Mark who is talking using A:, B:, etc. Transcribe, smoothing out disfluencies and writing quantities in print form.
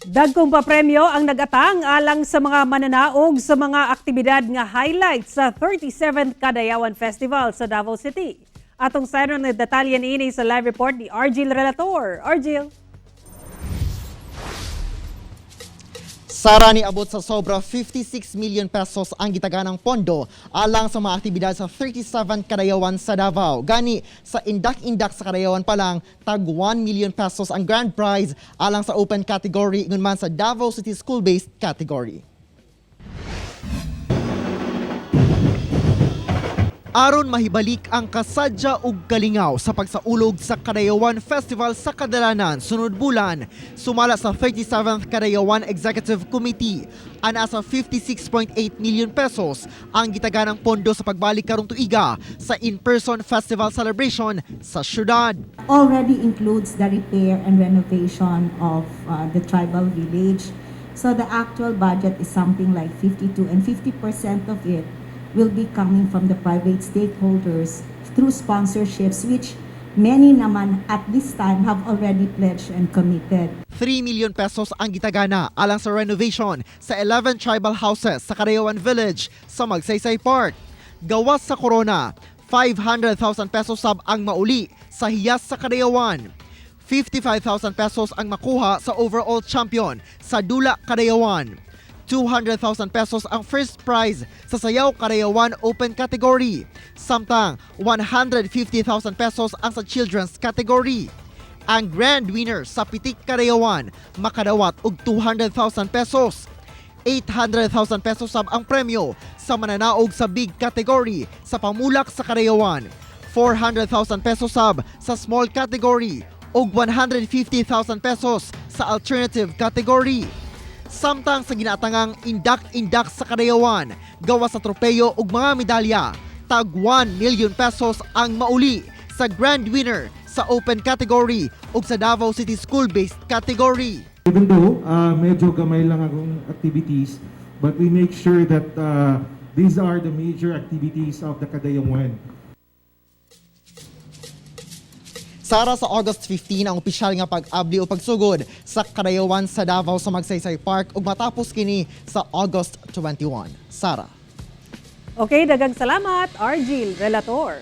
A: Dagkong papremyo ang nag-atang alang sa mga mananaog sa mga aktibidad nga highlights sa 37th Kadayawan Festival sa Davao City. Atong sayron na detalye niini sa live report ni Argil Relator. Argil.
B: Sara ni abot sa sobra 56 million pesos ang gitaganang pondo alang sa mga aktibidad sa 37 Kadayawan sa Davao. Gani sa indak-indak sa Kadayawan pa lang, tag 1 million pesos ang grand prize alang sa open category ngun man sa Davao City School-based category. Aron mahibalik ang kasadya ug kalingaw sa pagsaulog sa Kadayawan Festival sa kadalanan sunod bulan, sumala sa 37th Kadayawan Executive Committee, ana sa 56.8 million pesos ang gitaganang pondo sa pagbalik karong tuiga sa in-person festival celebration sa syudad.
C: Already includes the repair and renovation of the tribal village. So the actual budget is something like 52 and 50% of it will be coming from the private stakeholders through sponsorships, which many naman at this time have already pledged and committed.
B: 3 million pesos ang gitagana alang sa renovation sa 11 tribal houses sa Kadayawan Village sa Magsaysay Park. Gawas sa corona, 500,000 pesos sab ang mauli sa hiyas sa Kadayawan. 55,000 pesos ang makuha sa overall champion sa Dula Kadayawan. 200,000 pesos ang first prize sa Sayaw Kadayawan Open category. Samtang 150,000 pesos ang sa children's category. Ang grand winner sa Pitik Kadayawan makadawat og 200,000 pesos. 800,000 pesos sab ang premyo sa mananaog sa big category sa Pamulak sa Kadayawan. 400,000 pesos sab sa small category og 150,000 pesos sa alternative category. Samtang sa ginatangang indak-indak sa Kadayawan, gawas sa tropeyo ug mga medalya, tag 1 million pesos ang mauli sa grand winner sa open category ug sa Davao City School-based category.
D: Even though medyo gamay lang akong activities, but we make sure that these are the major activities of the Kadayawan.
B: Sara sa August 15 ang opisyal nga pag-abli o pagsugod sa Kadayawan sa Davao sa Magsaysay Park ug matapos kini sa August 21. Sara.
A: Okay, daghang salamat, Argil Relator.